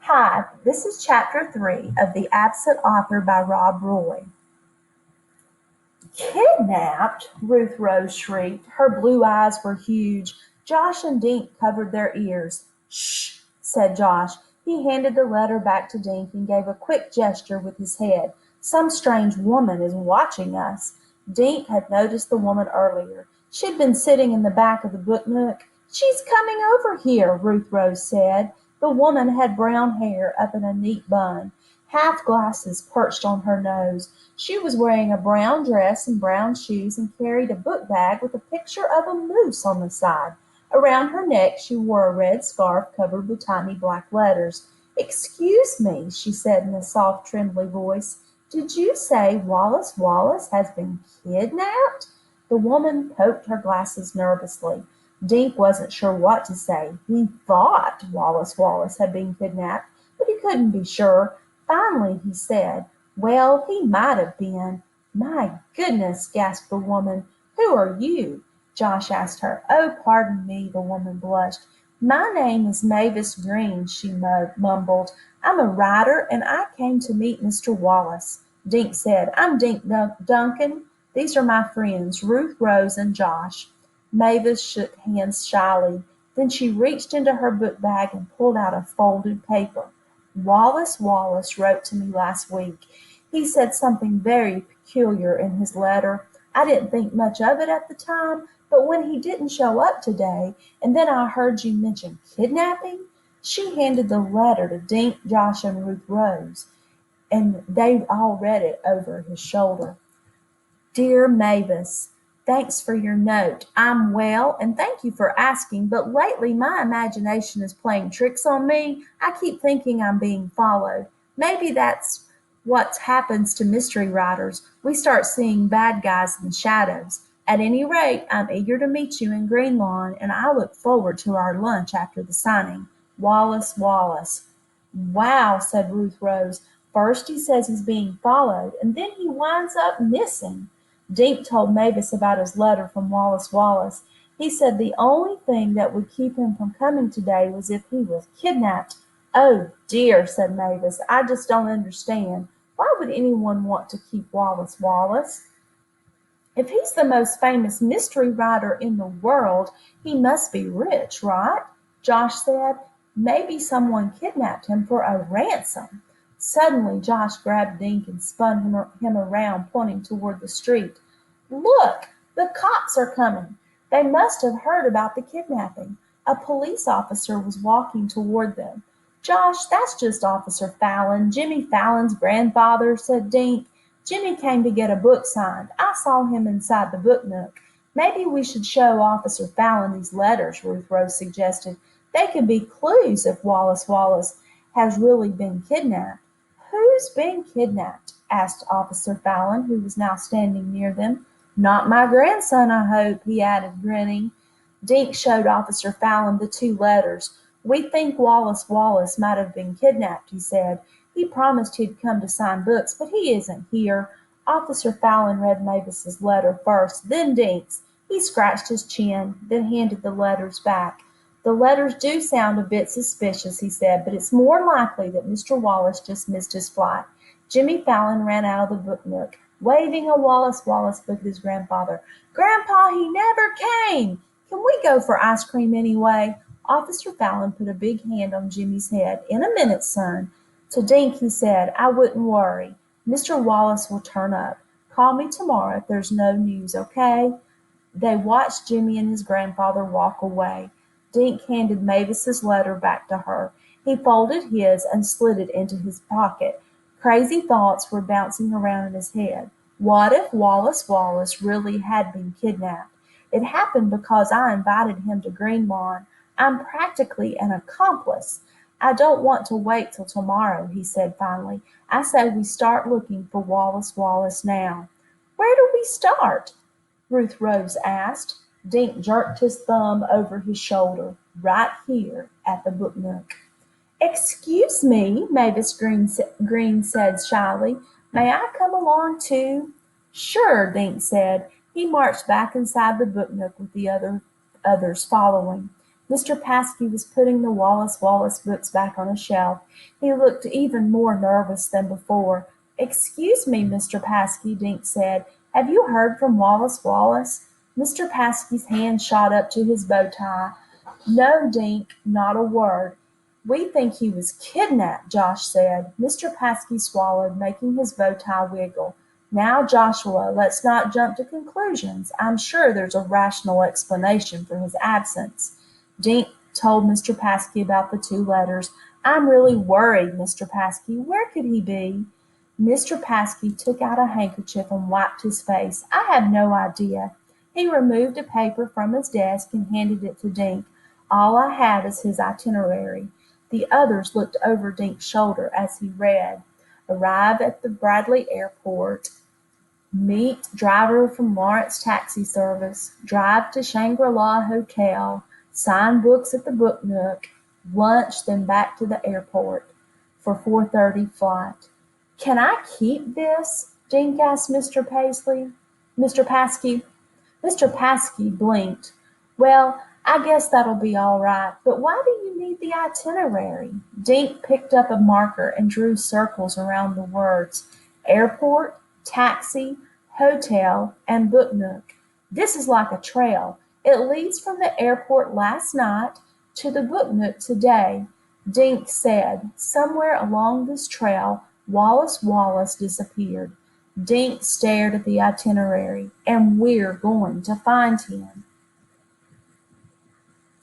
Hi, this is Chapter 3 of The Absent Author by Rob Roy. Kidnapped? Ruth Rose shrieked. Her blue eyes were huge. Josh and Dink covered their ears. Shh, said Josh. He handed the letter back to Dink and gave a quick gesture with his head. Some strange woman is watching us. Dink had noticed the woman earlier. She'd been sitting in the back of the book nook. She's coming over here, Ruth Rose said. The woman had brown hair up in a neat bun, half glasses perched on her nose. She was wearing a brown dress and brown shoes and carried a book bag with a picture of a moose on the side. Around her neck she wore a red scarf covered with tiny black letters. "Excuse me," she said in a soft, trembly voice. "Did you say Wallace Wallace has been kidnapped?" The woman poked her glasses nervously. Dink wasn't sure what to say. He thought Wallace Wallace had been kidnapped, but he couldn't be sure. Finally he said, "Well, he might have been." "My goodness," gasped the woman. "Who are you?" Josh asked her. "Oh, pardon me," the woman blushed. "My name is Mavis Green," she mumbled. "I'm a writer, and I came to meet Mr. Wallace." Dink said, "I'm Dink Duncan. These are my friends, Ruth Rose and Josh." Mavis shook hands shyly. Then she reached into her book bag and pulled out a folded paper. "Wallace Wallace wrote to me last week. He said something very peculiar in his letter. I didn't think much of it at the time, but when he didn't show up today, and then I heard you mention kidnapping." She handed the letter to Dink, Josh, and Ruth Rose, and they all read it over his shoulder. "Dear Mavis, thanks for your note. I'm well, and thank you for asking, but lately my imagination is playing tricks on me. I keep thinking I'm being followed. Maybe that's what happens to mystery writers. We start seeing bad guys in the shadows. At any rate, I'm eager to meet you in Greenlawn, and I look forward to our lunch after the signing. Wallace Wallace." "Wow," said Ruth Rose. "First he says he's being followed, and then he winds up missing." Dink told Mavis about his letter from Wallace Wallace. He said the only thing that would keep him from coming today was if he was kidnapped. "Oh, dear," said Mavis. "I just don't understand. Why would anyone want to keep Wallace Wallace? If he's the most famous mystery writer in the world, he must be rich, right?" Josh said. "Maybe someone kidnapped him for a ransom." Suddenly Josh grabbed Dink and spun him around, pointing toward the street. "Look! The cops are coming!" They must have heard about the kidnapping. A police officer was walking toward them. "Josh, that's just Officer Fallon, Jimmy Fallon's grandfather," said Dink. "Jimmy came to get a book signed. I saw him inside the book nook." "Maybe we should show Officer Fallon these letters," Ruth Rose suggested. "They could be clues if Wallace Wallace has really been kidnapped." "Who's been kidnapped?" asked Officer Fallon, who was now standing near them. "Not my grandson, I hope," he added, grinning. Dink showed Officer Fallon the two letters. "We think Wallace Wallace might have been kidnapped," he said. "He promised he'd come to sign books, but he isn't here." Officer Fallon read Mavis's letter first, then Dink's. He scratched his chin, then handed the letters back. "The letters do sound a bit suspicious," he said, "but it's more likely that Mr. Wallace just missed his flight." Jimmy Fallon ran out of the book nook, waving a Wallace Wallace book at his grandfather. "Grandpa, he never came! Can we go for ice cream anyway?" Officer Fallon put a big hand on Jimmy's head. "In a minute, son." To Dink he said, "I wouldn't worry. Mr. Wallace will turn up. Call me tomorrow if there's no news, okay?" They watched Jimmy and his grandfather walk away. Dink handed Mavis's letter back to her. He folded his and slid it into his pocket. Crazy thoughts were bouncing around in his head. What if Wallace Wallace really had been kidnapped? It happened because I invited him to Greenlawn. I'm practically an accomplice. "I don't want to wait till tomorrow," he said finally. "I say we start looking for Wallace Wallace now." "Where do we start?" Ruth Rose asked. Dink jerked his thumb over his shoulder. "Right here at the book nook." "Excuse me," Green said shyly. "May I come along too?" "Sure," Dink said. He marched back inside the book nook with the others following. Mr. Paskey was putting the Wallace Wallace books back on a shelf. He looked even more nervous than before. "Excuse me, Mr. Paskey," Dink said. "Have you heard from Wallace Wallace?" Mr. Paskey's hand shot up to his bow tie. "No, Dink, not a word. We think he was kidnapped," Josh said. Mr. Paskey swallowed, making his bow tie wiggle. "Now, Joshua, let's not jump to conclusions. I'm sure there's a rational explanation for his absence." Dink told Mr. Paskey about the two letters. "I'm really worried, Mr. Paskey. Where could he be?" Mr. Paskey took out a handkerchief and wiped his face. "I have no idea." He removed a paper from his desk and handed it to Dink. "All I have is his itinerary." The others looked over Dink's shoulder as he read: "Arrive at the Bradley Airport. Meet driver from Lawrence Taxi Service. Drive to Shangri-La Hotel. Sign books at the Book Nook. Lunch, then back to the airport for 4:30 flight." "Can I keep this?" Dink asked Mr. Paskey. Mr. Paskey blinked. "Well, I guess that'll be all right, but why do you need the itinerary?" Dink picked up a marker and drew circles around the words: "Airport, taxi, hotel, and Book Nook. This is like a trail. It leads from the airport last night to the Book Nook today." Dink said, "Somewhere along this trail Wallace Wallace disappeared." Dink stared at the itinerary. "And we're going to find him."